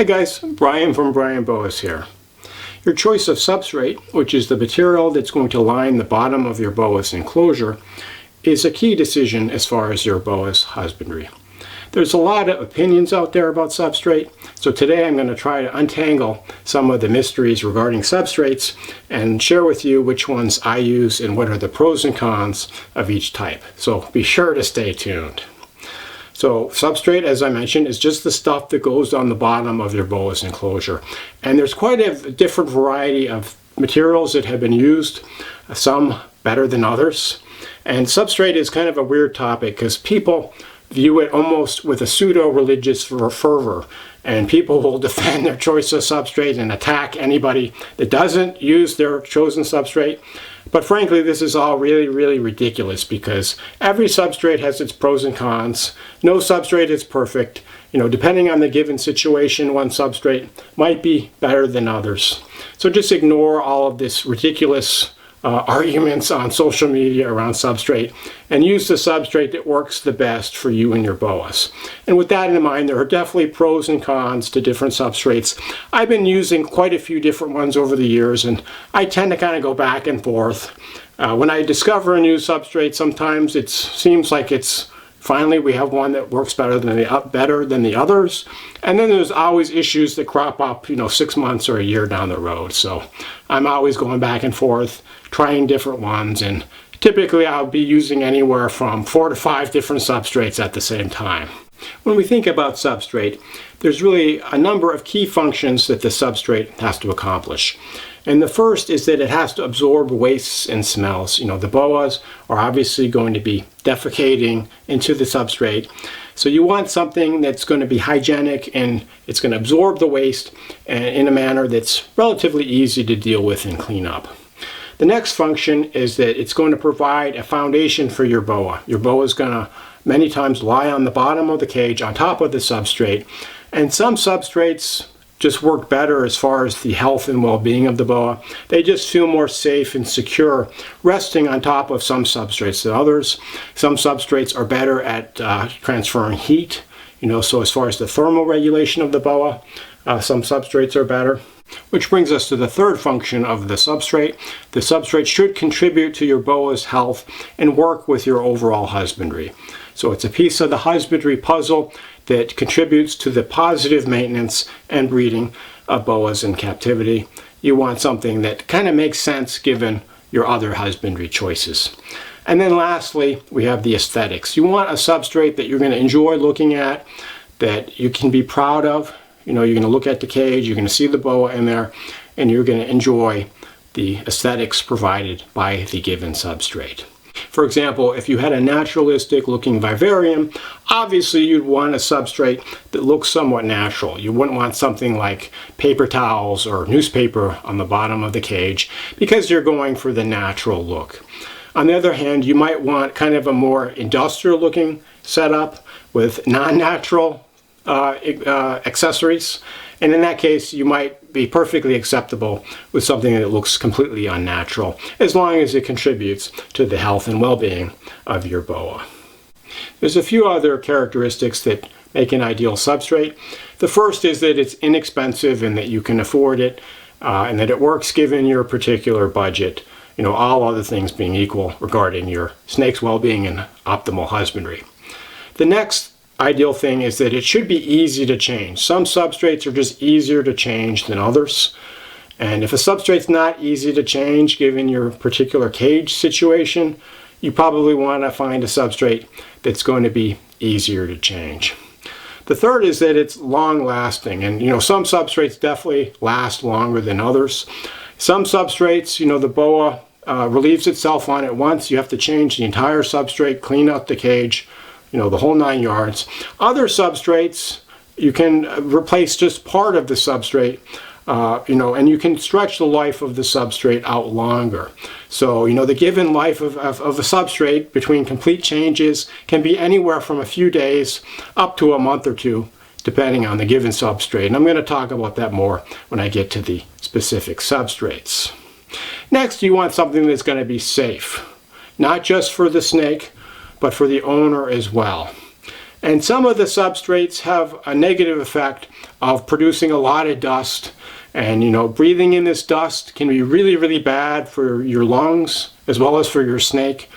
Hi guys, Brian from Boas here. Your choice of substrate, which is the material that's going to line the bottom of your Boas enclosure, is a key decision as far as your Boas husbandry. There's a lot of opinions out there about substrate, so today I'm going to try to untangle some of the mysteries regarding substrates and share with you which ones I use and what are the pros and cons of each type. So be sure to stay tuned. So substrate, as I mentioned, is just the stuff that goes on the bottom of your Boas enclosure. And there's quite a different variety of materials that have been used, some better than others. And substrate is kind of a weird topic because people view it almost with a pseudo-religious fervor. And people will defend their choice of substrate and attack anybody that doesn't use their chosen substrate. But frankly, this is all really ridiculous because every substrate has its pros and cons. No substrate is perfect. Depending on the given situation, one substrate might be better than others. So just ignore all of this ridiculous arguments on social media around substrate and use the substrate that works the best for you and your Boas. And with that in mind, there are definitely pros and cons to different substrates. I've been using quite a few different ones over the years, and I tend to kind of go back and forth. When I discover a new substrate, sometimes it seems like finally we have one that works better than the others, and then there's always issues that crop up 6 months or a year down the road. So I'm always going back and forth, trying different ones, and typically I'll be using anywhere from 4 to 5 different substrates at the same time. When we think about substrate, there's really a number of key functions that the substrate has to accomplish. And the first is that it has to absorb wastes and smells. The Boas are obviously going to be defecating into the substrate. So you want something that's going to be hygienic and it's going to absorb the waste in a manner that's relatively easy to deal with and clean up. The next function is that it's going to provide a foundation for your Boa. Your Boa is going to many times lie on the bottom of the cage on top of the substrate. And some substrates just work better as far as the health and well-being of the Boa. They just feel more safe and secure resting on top of some substrates than others. Some substrates are better at transferring heat, so as far as the thermal regulation of the Boa, some substrates are better. Which brings us to the third function of the substrate. The substrate should contribute to your Boa's health and work with your overall husbandry. So it's a piece of the husbandry puzzle that contributes to the positive maintenance and breeding of Boas in captivity. You want something that kind of makes sense given your other husbandry choices. And then lastly, we have the aesthetics. You want a substrate that you're going to enjoy looking at, that you can be proud of. You're going to look at the cage, you're going to see the Boa in there, and you're going to enjoy the aesthetics provided by the given substrate. For example, if you had a naturalistic looking vivarium, obviously you'd want a substrate that looks somewhat natural. You wouldn't want something like paper towels or newspaper on the bottom of the cage because you're going for the natural look. On the other hand, you might want kind of a more industrial looking setup with non-natural accessories, and in that case you might be perfectly acceptable with something that looks completely unnatural as long as it contributes to the health and well-being of your Boa. There's a few other characteristics that make an ideal substrate. The first is that it's inexpensive and that you can afford it, and that it works given your particular budget, all other things being equal regarding your snake's well-being and optimal husbandry. The next ideal thing is that it should be easy to change. Some substrates are just easier to change than others. And if a substrate's not easy to change given your particular cage situation, you probably want to find a substrate that's going to be easier to change. The third is that it's long lasting, and some substrates definitely last longer than others. Some substrates, the Boa relieves itself on it once. You have to change the entire substrate, clean out the cage, the whole 9 yards. Other substrates, you can replace just part of the substrate, and you can stretch the life of the substrate out longer. So, the given life of a substrate between complete changes can be anywhere from a few days up to a month or two, depending on the given substrate. And I'm going to talk about that more when I get to the specific substrates. Next, you want something that's going to be safe, not just for the snake, but for the owner as well. And some of the substrates have a negative effect of producing a lot of dust. And breathing in this dust can be really, really bad for your lungs as well as for your snake.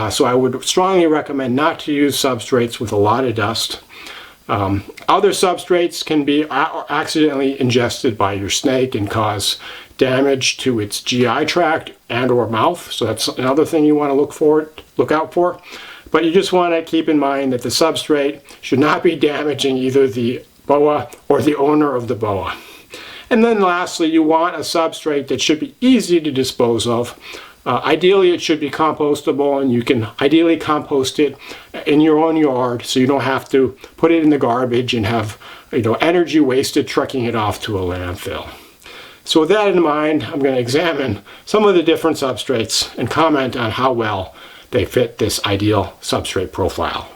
So I would strongly recommend not to use substrates with a lot of dust. Other substrates can be accidentally ingested by your snake and cause damage to its GI tract and or mouth. So that's another thing you want to look out for. But you just want to keep in mind that the substrate should not be damaging either the boa or the owner of the boa. And then lastly, you want a substrate that should be easy to dispose of. Ideally, it should be compostable, and you can ideally compost it in your own yard so you don't have to put it in the garbage and have energy wasted trucking it off to a landfill. So with that in mind, I'm going to examine some of the different substrates and comment on how well they fit this ideal substrate profile.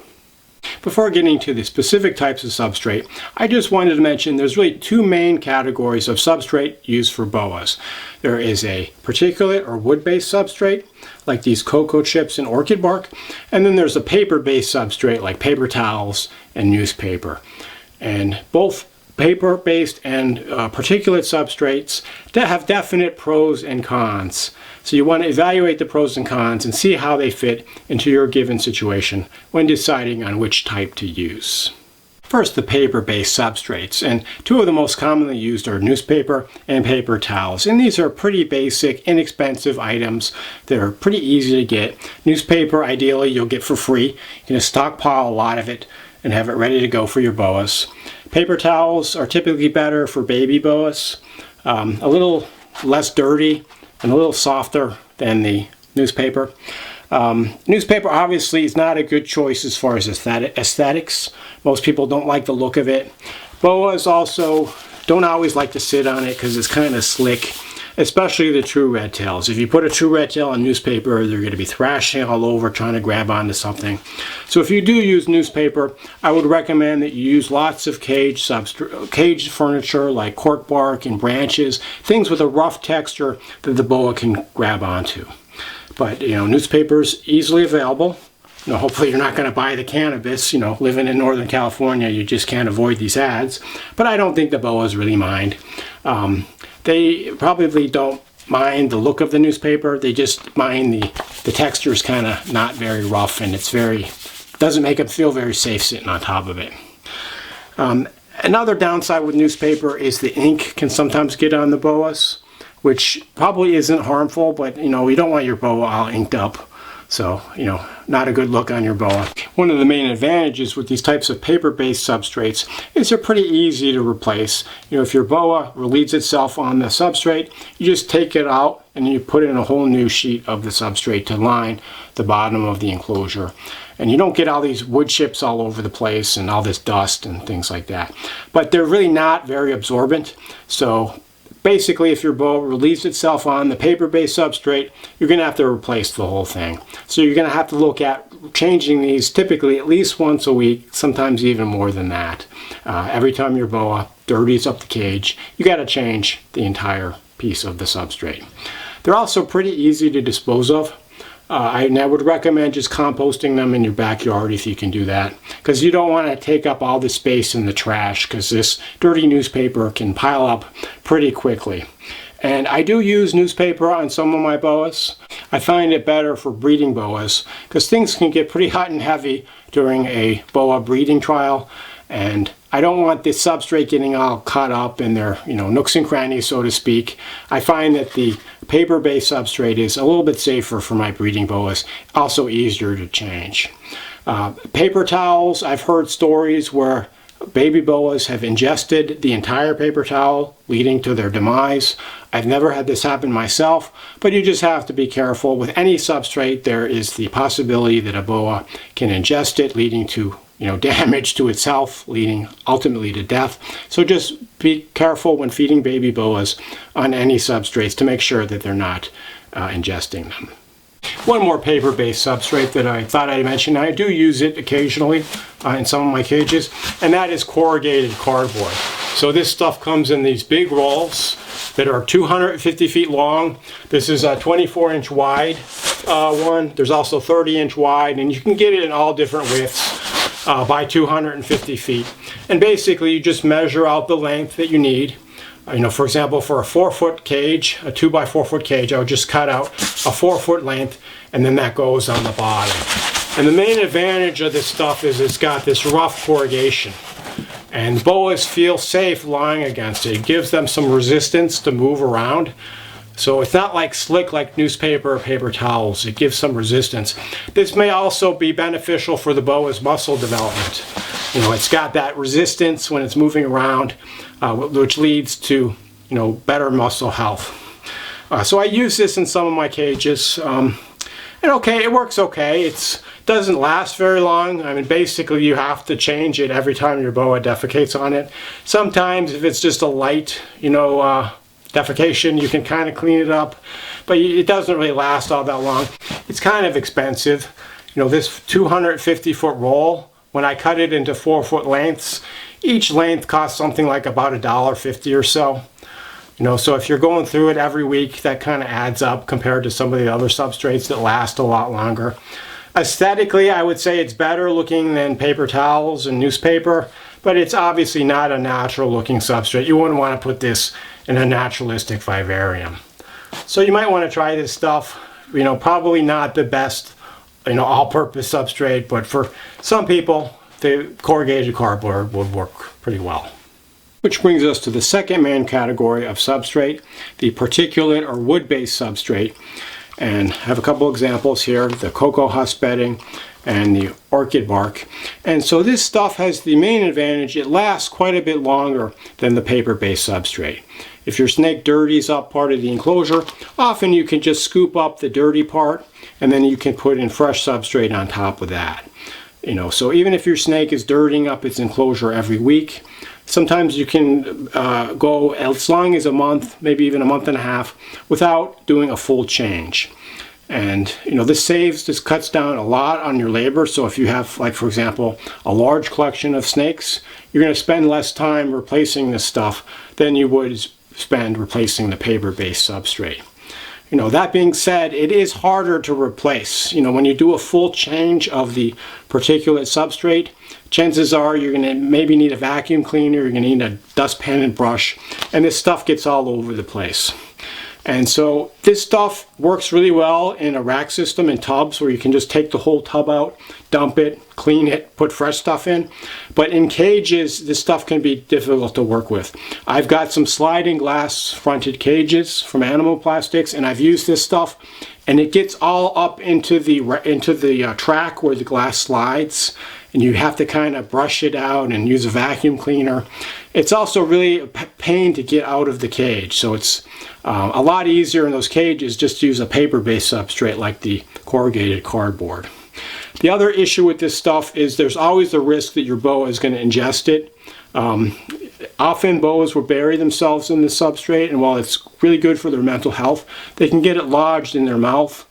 Before getting to the specific types of substrate, I just wanted to mention there's really two main categories of substrate used for boas. There is a particulate or wood-based substrate, like these cocoa chips and orchid bark, and then there's a paper-based substrate like paper towels and newspaper. And both paper-based and particulate substrates have definite pros and cons. So you want to evaluate the pros and cons and see how they fit into your given situation when deciding on which type to use. First, the paper-based substrates, and two of the most commonly used are newspaper and paper towels. And these are pretty basic, inexpensive items that are pretty easy to get. Newspaper, ideally, you'll get for free. You can stockpile a lot of it and have it ready to go for your boas. Paper towels are typically better for baby boas, a little less dirty and a little softer than the newspaper. Newspaper obviously is not a good choice as far as aesthetics. Most people don't like the look of it. Boas also don't always like to sit on it because it's kind of slick, especially the true red tails. If you put a true red tail on newspaper, they're going to be thrashing all over trying to grab onto something. So if you do use newspaper, I would recommend that you use lots of cage furniture like cork bark and branches, things with a rough texture that the boa can grab onto. But newspaper's easily available. Hopefully you're not going to buy the cannabis. Living in Northern California, you just can't avoid these ads. But I don't think the boas really mind. They probably don't mind the look of the newspaper. They just mind the texture is kind of not very rough, and doesn't make them feel very safe sitting on top of it. Another downside with newspaper is the ink can sometimes get on the boas, which probably isn't harmful, but you don't want your boa all inked up. So, not a good look on your boa. One of the main advantages with these types of paper-based substrates is they're pretty easy to replace. If your boa relieves itself on the substrate, you just take it out and you put in a whole new sheet of the substrate to line the bottom of the enclosure. And you don't get all these wood chips all over the place and all this dust and things like that. But they're really not very absorbent. So basically, if your boa relieves itself on the paper-based substrate, you're going to have to replace the whole thing. So you're going to have to look at changing these typically at least once a week, sometimes even more than that. Every time your boa dirties up the cage, you got to change the entire piece of the substrate. They're also pretty easy to dispose of. I would recommend just composting them in your backyard if you can do that, because you don't want to take up all the space in the trash, because this dirty newspaper can pile up pretty quickly. And I do use newspaper on some of my boas. I find it better for breeding boas because things can get pretty hot and heavy during a boa breeding trial, and I don't want the substrate getting all caught up in their nooks and crannies, so to speak. I find that the paper-based substrate is a little bit safer for my breeding boas, also easier to change. Paper towels, I've heard stories where baby boas have ingested the entire paper towel, leading to their demise. I've never had this happen myself, but you just have to be careful. With any substrate, there is the possibility that a boa can ingest it, leading to damage to itself, leading ultimately to death. So just be careful when feeding baby boas on any substrates to make sure that they're not ingesting them. One more paper-based substrate that I thought I'd mention, I do use it occasionally in some of my cages, and that is corrugated cardboard. So this stuff comes in these big rolls that are 250 feet long. This is a 24-inch wide one. There's also 30-inch wide, and you can get it in all different widths. by 250 feet. And basically you just measure out the length that you need. For example, for a 4-foot cage, a 2 by 4 foot cage, I would just cut out a 4-foot length, and then that goes on the bottom. And the main advantage of this stuff is it's got this rough corrugation. And boas feel safe lying against it. It gives them some resistance to move around. So it's not like slick like newspaper or paper towels. It gives some resistance. This may also be beneficial for the boa's muscle development. It's got that resistance when it's moving around, which leads to, better muscle health. So I use this in some of my cages. And okay, it works okay. It doesn't last very long. I mean, basically you have to change it every time your boa defecates on it. Sometimes if it's just a light, defecation, you can kind of clean it up, but it doesn't really last all that long. It's kind of expensive. This 250-foot roll, when I cut it into 4-foot lengths, each length costs something like about $1.50 or so. So if you're going through it every week, that kind of adds up compared to some of the other substrates that last a lot longer. Aesthetically, I would say it's better looking than paper towels and newspaper, but it's obviously not a natural looking substrate. You wouldn't want to put this in a naturalistic vivarium. So you might want to try this stuff. Probably not the best, all-purpose substrate, but for some people, the corrugated cardboard would work pretty well. Which brings us to the second main category of substrate, the particulate or wood-based substrate. And I have a couple examples here, the cocoa husk bedding and the orchid bark. And so this stuff has the main advantage, it lasts quite a bit longer than the paper-based substrate. If your snake dirties up part of the enclosure, often you can just scoop up the dirty part and then you can put in fresh substrate on top of that. So even if your snake is dirtying up its enclosure every week, sometimes you can go as long as a month, maybe even a month and a half, without doing a full change. And this cuts down a lot on your labor. So if you have, like for example, a large collection of snakes, you're going to spend less time replacing this stuff than you would spend replacing the paper-based substrate. That being said, it is harder to replace. When you do a full change of the particulate substrate, chances are you're going to maybe need a vacuum cleaner, you're going to need a dustpan and brush, and this stuff gets all over the place. And so this stuff works really well in a rack system in tubs where you can just take the whole tub out, dump it, clean it, put fresh stuff in. But in cages, this stuff can be difficult to work with. I've got some sliding glass fronted cages from Animal Plastics, and I've used this stuff, and it gets all up into the track where the glass slides, and you have to kind of brush it out and use a vacuum cleaner. It's also really a pain to get out of the cage, so it's a lot easier in those cages just to use a paper-based substrate like the corrugated cardboard. The other issue with this stuff is there's always the risk that your boa is going to ingest it. Often boas will bury themselves in the substrate, and while it's really good for their mental health, they can get it lodged in their mouth.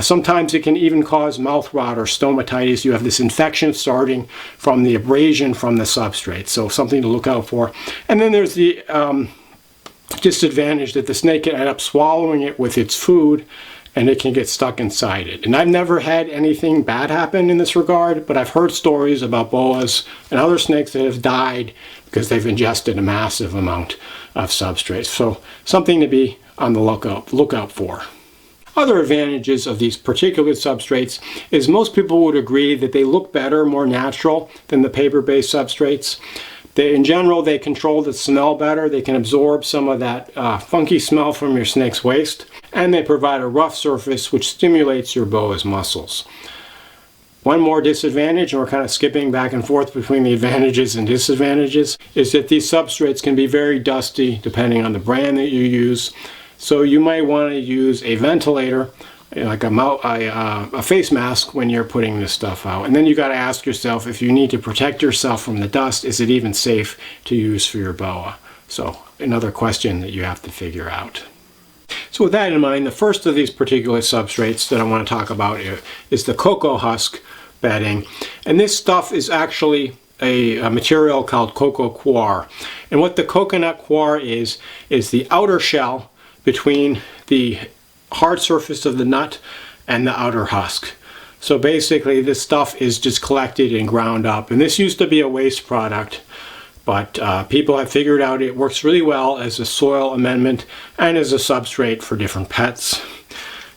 Sometimes it can even cause mouth rot or stomatitis. You have this infection starting from the abrasion from the substrate, so something to look out for. And then there's the disadvantage that the snake can end up swallowing it with its food, and it can get stuck inside it. And I've never had anything bad happen in this regard, but I've heard stories about boas and other snakes that have died because they've ingested a massive amount of substrate. So something to be on the lookout for. Other advantages of these particulate substrates is most people would agree that they look better, more natural than the paper-based substrates. In general, they control the smell better. They can absorb some of that funky smell from your snake's waste, and they provide a rough surface which stimulates your boa's muscles. One more disadvantage, and we're kind of skipping back and forth between the advantages and disadvantages, is that these substrates can be very dusty depending on the brand that you use. So you might want to use a ventilator, like a face mask, when you're putting this stuff out. And then you got to ask yourself, if you need to protect yourself from the dust, is it even safe to use for your boa? So another question that you have to figure out. So with that in mind, the first of these particulate substrates that I want to talk about is the cocoa husk bedding. And this stuff is actually a material called cocoa coir. And what the coconut coir is the outer shell between the hard surface of the nut and the outer husk. So basically this stuff is just collected and ground up. And this used to be a waste product, but people have figured out it works really well as a soil amendment and as a substrate for different pets.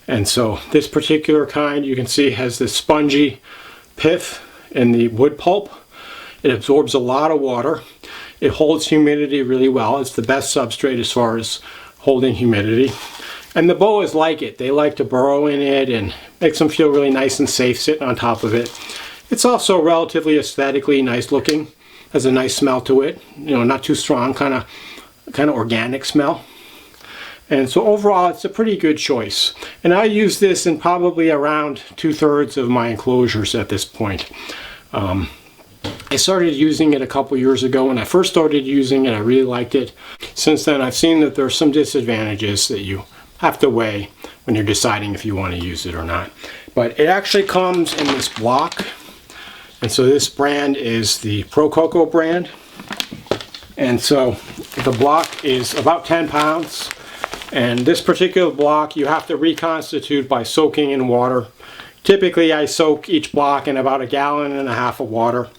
And so this particular kind, you can see, has this spongy pith in the wood pulp. It absorbs a lot of water. It holds humidity really well. It's the best substrate as far as holding humidity. And the boas like it. They like to burrow in it and makes them feel really nice and safe sitting on top of it. It's also relatively aesthetically nice looking. Has a nice smell to it. You know, not too strong, kind of organic smell. And so overall, it's a pretty good choice. And I use this in probably around 2/3 of my enclosures at this point. I started using it a couple years ago. When I first started using it, I really liked it. Since then, I've seen that there are some disadvantages that you have to weigh when you're deciding if you want to use it or not. But it actually comes in this block. And so this brand is the Pro Coco brand. And so the block is about 10 pounds. And this particular block you have to reconstitute by soaking in water. Typically I soak each block in about 1.5 gallons of water.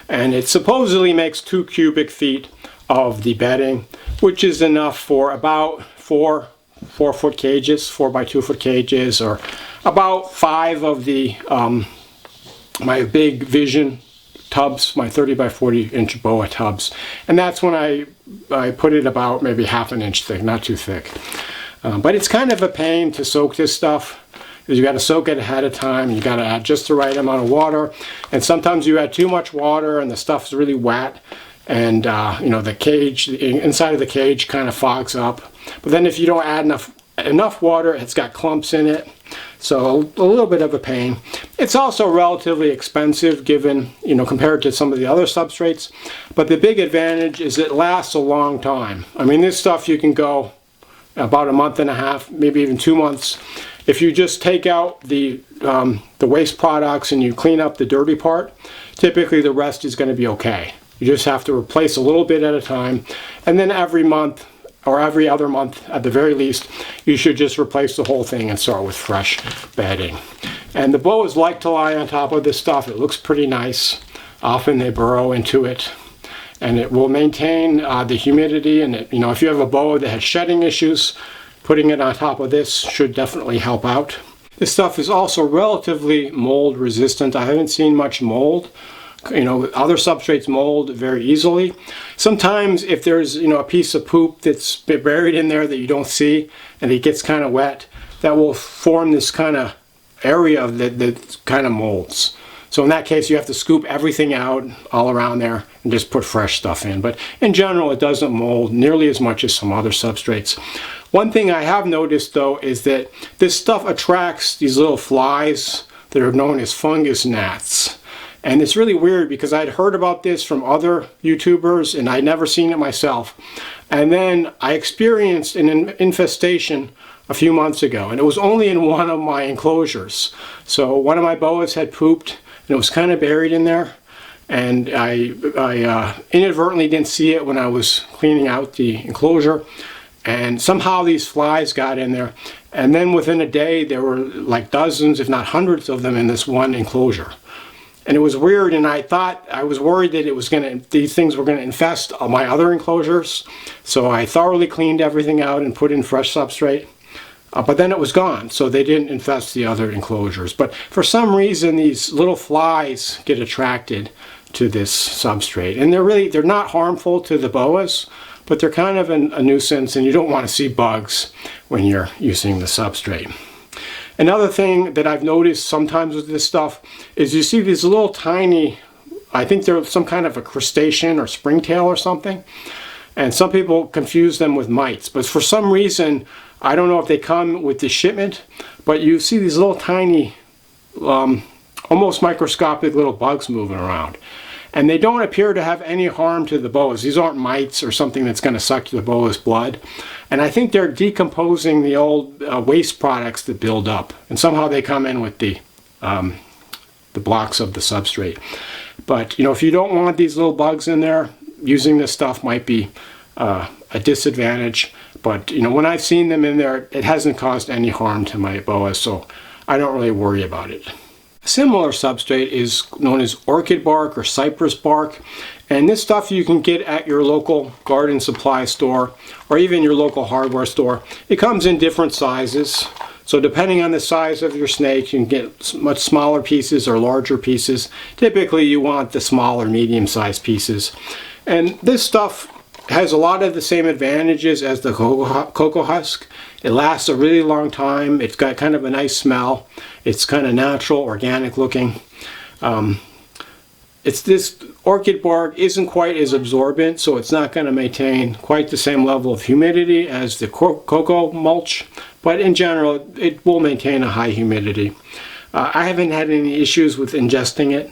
And it supposedly makes 2 cubic feet of the bedding, which is enough for about 4-foot cages, 4x2-foot cages, or about 5 of the my big Vision tubs, my 30x40-inch Boa tubs. And that's when I put it about maybe 1/2 inch thick, not too thick. But it's kind of a pain to soak this stuff. You got to soak it ahead of time. You got to add just the right amount of water. And sometimes you add too much water and the stuff's really wet. And you know, the cage, the inside of the cage kind of fogs up. But then if you don't add enough water, it's got clumps in it. So a little bit of a pain. It's also relatively expensive given, you know, compared to some of the other substrates. But the big advantage is it lasts a long time. I mean, this stuff you can go about 1.5 months, maybe even 2 months. If you just take out the waste products and you clean up the dirty part, typically the rest is going to be okay. You just have to replace a little bit at a time, and then every month or every other month at the very least, you should just replace the whole thing and start with fresh bedding. And the boas like to lie on top of this stuff. It looks pretty nice. Often they burrow into it, and it will maintain the humidity. And it, you know, if you have a boa that has shedding issues, putting it on top of this should definitely help out. This stuff is also relatively mold resistant. I haven't seen much mold. You know, other substrates mold very easily. Sometimes if there's, you know, a piece of poop that's buried in there that you don't see and it gets kind of wet, that will form this kind of area that kind of molds. So in that case, you have to scoop everything out all around there and just put fresh stuff in. But in general, it doesn't mold nearly as much as some other substrates. One thing I have noticed though is that this stuff attracts these little flies that are known as fungus gnats. And it's really weird because I'd heard about this from other YouTubers and I'd never seen it myself. And then I experienced an infestation a few months ago, and it was only in one of my enclosures. So one of my boas had pooped and it was kind of buried in there. And I inadvertently didn't see it when I was cleaning out the enclosure. And somehow these flies got in there. And then within a day, there were like dozens, if not hundreds of them in this one enclosure. And it was weird, and I was worried that these things were going to infest my other enclosures. So I thoroughly cleaned everything out and put in fresh substrate. But then it was gone, so they didn't infest the other enclosures. But for some reason, these little flies get attracted to this substrate. And they're not harmful to the boas, but they're kind of a nuisance, and you don't want to see bugs when you're using the substrate. Another thing that I've noticed sometimes with this stuff is you see these little tiny, I think they're some kind of a crustacean or springtail or something. And some people confuse them with mites. But for some reason, I don't know if they come with the shipment, but you see these little tiny, almost microscopic little bugs moving around. And they don't appear to have any harm to the boas. These aren't mites or something that's going to suck the boa's blood. And I think they're decomposing the old waste products that build up. And somehow they come in with the blocks of the substrate. But, you know, if you don't want these little bugs in there, using this stuff might be a disadvantage. But, you know, when I've seen them in there, it hasn't caused any harm to my boas, so I don't really worry about it. A similar substrate is known as orchid bark or cypress bark, and this stuff you can get at your local garden supply store or even your local hardware store. It comes in different sizes, so depending on the size of your snake, you can get much smaller pieces or larger pieces. Typically you want the smaller, medium-sized pieces. And this stuff has a lot of the same advantages as the cocoa husk. It lasts a really long time. It's got kind of a nice smell. It's kind of natural, organic looking. This orchid bark isn't quite as absorbent, so it's not going to maintain quite the same level of humidity as the cocoa mulch, but in general it will maintain a high humidity. I haven't had any issues with ingesting it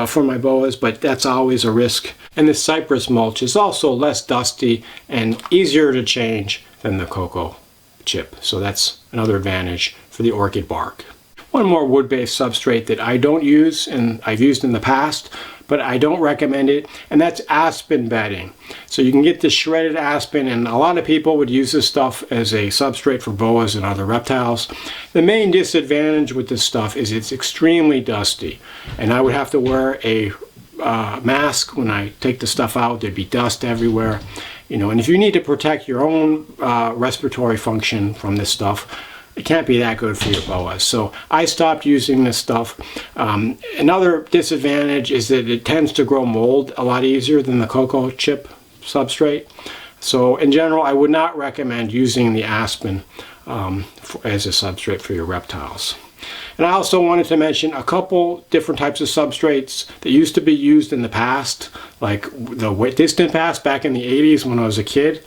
for my boas, but that's always a risk. And the cypress mulch is also less dusty and easier to change than the cocoa chip, so that's another advantage for the orchid bark. One more wood-based substrate that I don't use, and I've used in the past, but I don't recommend it, and that's aspen bedding. So you can get this shredded aspen, and a lot of people would use this stuff as a substrate for boas and other reptiles. The main disadvantage with this stuff is it's extremely dusty, and I would have to wear a mask when I take the stuff out. There'd be dust everywhere, and if you need to protect your own respiratory function from this stuff, it can't be that good for your boas. So I stopped using this stuff. Another disadvantage is that it tends to grow mold a lot easier than the cocoa chip substrate. So in general, I would not recommend using the aspen as a substrate for your reptiles. And I also wanted to mention a couple different types of substrates that used to be used in the past, like the distant past back in the 80s when I was a kid.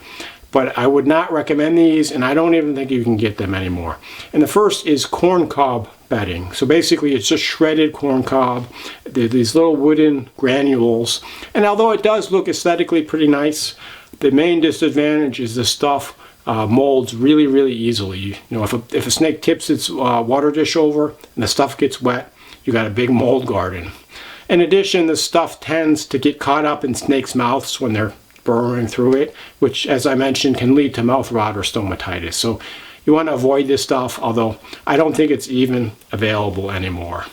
But I would not recommend these, and I don't even think you can get them anymore. And the first is corn cob bedding. So basically it's just shredded corn cob. They're these little wooden granules. And although it does look aesthetically pretty nice, the main disadvantage is the stuff molds really, really easily. If a snake tips its water dish over and the stuff gets wet, you got a big mold garden. In addition, the stuff tends to get caught up in snakes' mouths when they're burrowing through it, which, as I mentioned, can lead to mouth rot or stomatitis. So you want to avoid this stuff, although I don't think it's even available anymore.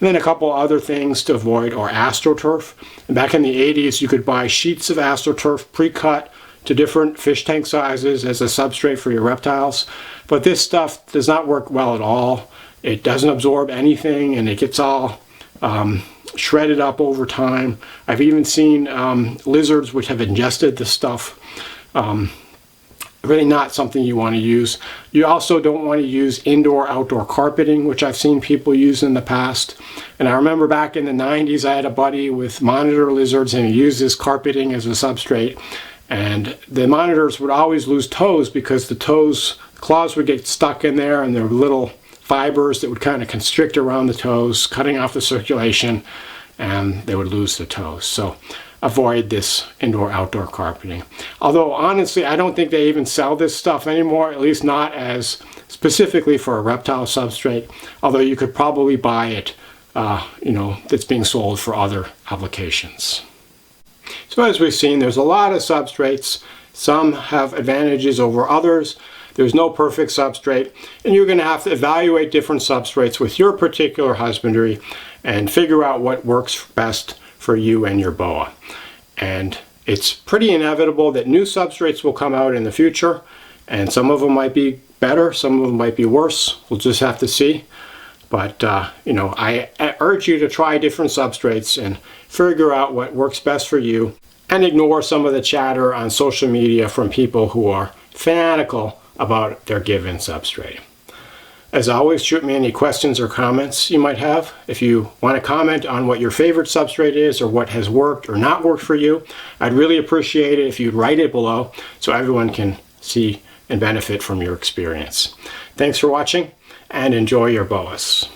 And then a couple other things to avoid are astroturf. And back in the 80s, you could buy sheets of astroturf pre-cut to different fish tank sizes as a substrate for your reptiles. But this stuff does not work well at all. It doesn't absorb anything, and it gets all shredded up over time. I've even seen lizards which have ingested the stuff. Really not something you want to use. You also don't want to use indoor-outdoor carpeting, which I've seen people use in the past. And I remember back in the 90s, I had a buddy with monitor lizards, and he used this carpeting as a substrate. And the monitors would always lose toes because the claws would get stuck in there, and there were little fibers that would kind of constrict around the toes, cutting off the circulation, and they would lose the toes. So avoid this indoor-outdoor carpeting. Although honestly, I don't think they even sell this stuff anymore, at least not as specifically for a reptile substrate, although you could probably buy it, that's being sold for other applications. So as we've seen, there's a lot of substrates. Some have advantages over others. There's no perfect substrate, and you're going to have to evaluate different substrates with your particular husbandry and figure out what works best for you and your boa. And it's pretty inevitable that new substrates will come out in the future, and some of them might be better, some of them might be worse. We'll just have to see. But I urge you to try different substrates and figure out what works best for you, and ignore some of the chatter on social media from people who are fanatical about their given substrate. As always, shoot me any questions or comments you might have. If you want to comment on what your favorite substrate is or what has worked or not worked for you, I'd really appreciate it if you'd write it below so everyone can see and benefit from your experience. Thanks for watching, and enjoy your boas.